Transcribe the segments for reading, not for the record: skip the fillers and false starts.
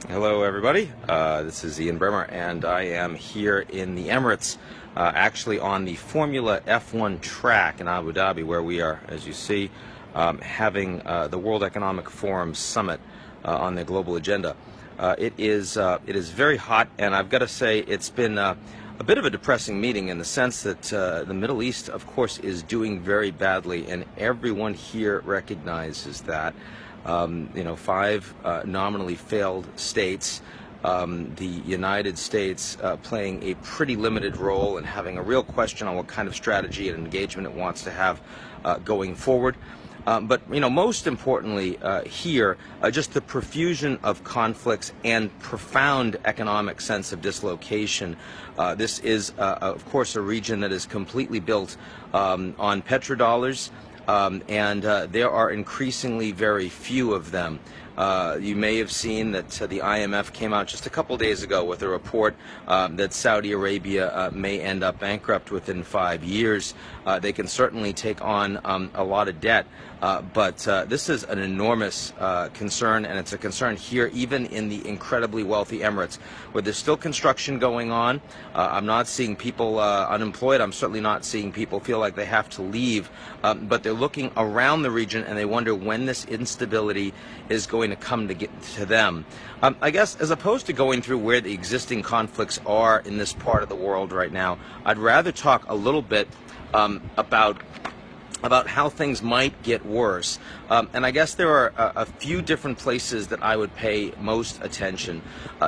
Hello, everybody. This is Ian Bremmer, and I am here in the Emirates, actually on the Formula F1 track in Abu Dhabi, where we are, as you see, having the World Economic Forum Summit on the global agenda. It is very hot, and I've got to say it's been a bit of a depressing meeting in the sense that the Middle East, of course, is doing very badly, and everyone here recognizes that. Five nominally failed states, the United States playing a pretty limited role and having a real question on what kind of strategy and engagement it wants to have going forward. But most importantly here, just the profusion of conflicts and profound economic sense of dislocation. This is, of course, a region that is completely built on petrodollars. And there are increasingly very few of them. You may have seen that the IMF came out just a couple days ago with a report that Saudi Arabia may end up bankrupt within 5 years. They can certainly take on a lot of debt, but this is an enormous concern, and it's a concern here even in the incredibly wealthy Emirates, where there's still construction going on. I'm not seeing people unemployed. I'm certainly not seeing people feel like they have to leave, but they're looking around the region and they wonder when this instability is going to come to them. I guess as opposed to going through where the existing conflicts are in this part of the world right now, I'd rather talk a little bit about how things might get worse. And I guess there are a few different places that I would pay most attention.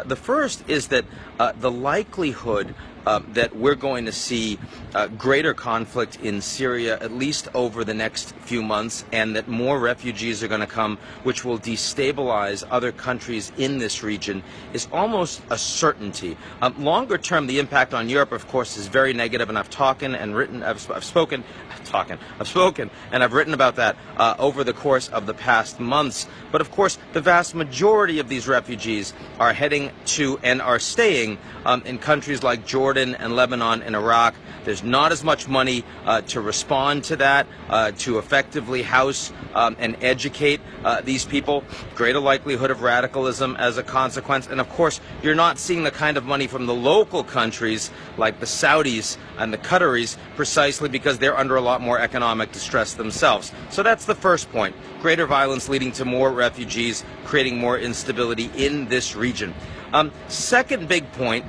The first is that the likelihood that we're going to see greater conflict in Syria, at least over the next few months, and that more refugees are going to come, which will destabilize other countries in this region, is almost a certainty. Longer term, the impact on Europe, of course, is very negative, and I've spoken and I've written about that over the course of the past months. But of course, the vast majority of these refugees are heading to and are staying in countries like Jordan and Lebanon and Iraq. There's not as much money to respond to that, to effectively house and educate these people. Greater likelihood of radicalism as a consequence. And of course, you're not seeing the kind of money from the local countries like the Saudis and the Qataris, precisely because they're under a lot more economic distress themselves. So that's the first point. Greater violence leading to more refugees, creating more instability in this region. Second big point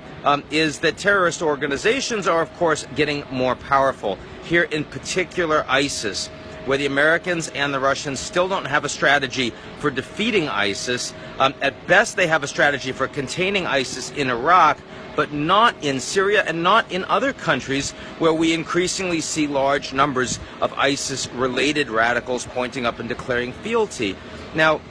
is that terrorist organizations are, of course, getting more powerful. Here in particular, ISIS, where the Americans and the Russians still don't have a strategy for defeating ISIS. At best, they have a strategy for containing ISIS in Iraq, but not in Syria and not in other countries where we increasingly see large numbers of ISIS-related radicals pointing up and declaring fealty. Now,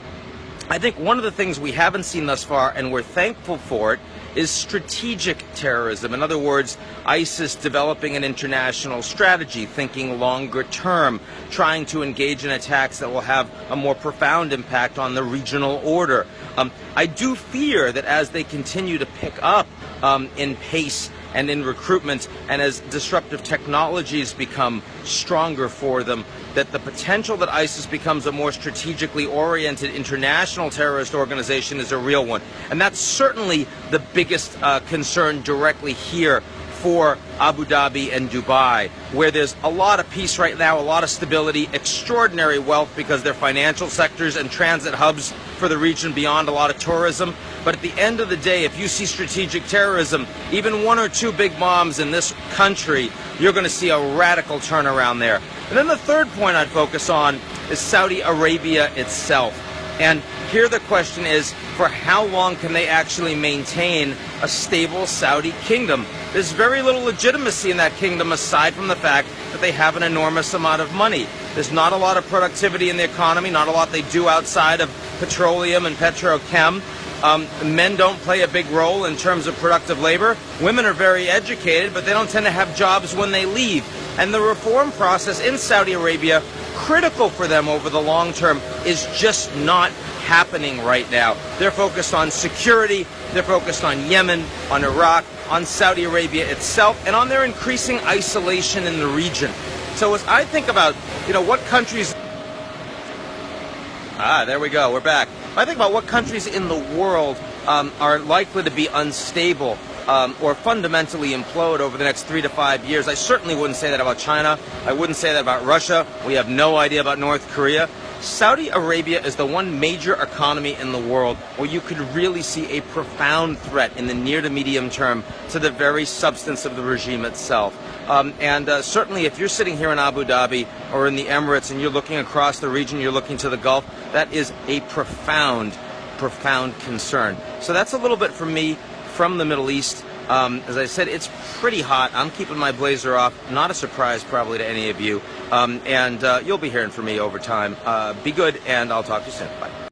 I think one of the things we haven't seen thus far, and we're thankful for it, is strategic terrorism. In other words, ISIS developing an international strategy, thinking longer term, trying to engage in attacks that will have a more profound impact on the regional order. I do fear that as they continue to pick up in pace and in recruitment, and as disruptive technologies become stronger for them, that the potential that ISIS becomes a more strategically oriented international terrorist organization is a real one. And that's certainly the biggest concern directly here for Abu Dhabi and Dubai, where there's a lot of peace right now, a lot of stability, extraordinary wealth because they're financial sectors and transit hubs for the region beyond a lot of tourism. But at the end of the day, if you see strategic terrorism, even one or two big bombs in this country, you're going to see a radical turnaround there. And then the third point I'd focus on is Saudi Arabia itself. And here the question is, for how long can they actually maintain a stable Saudi kingdom? There's very little legitimacy in that kingdom aside from the fact that they have an enormous amount of money. There's not a lot of productivity in the economy, not a lot they do outside of petroleum and petrochem. Men don't play a big role in terms of productive labor. Women are very educated, but they don't tend to have jobs when they leave. And the reform process in Saudi Arabia, critical for them over the long term, is just not happening right now. They're focused on security, they're focused on Yemen, on Iraq, on Saudi Arabia itself, and on their increasing isolation in the region. So as I think about, what countries... there we go, we're back. I think about what countries in the world are likely to be unstable or fundamentally implode over the next 3 to 5 years. I certainly wouldn't say that about China. I wouldn't say that about Russia. We have no idea about North Korea. Saudi Arabia is the one major economy in the world where you could really see a profound threat in the near to medium term to the very substance of the regime itself. Certainly if you're sitting here in Abu Dhabi or in the Emirates and you're looking across the region, you're looking to the Gulf, that is a profound concern. So that's a little bit from me from the Middle East. As I said, it's pretty hot. I'm keeping my blazer off. Not a surprise probably to any of you. You'll be hearing from me over time. Be good, and I'll talk to you soon. Bye.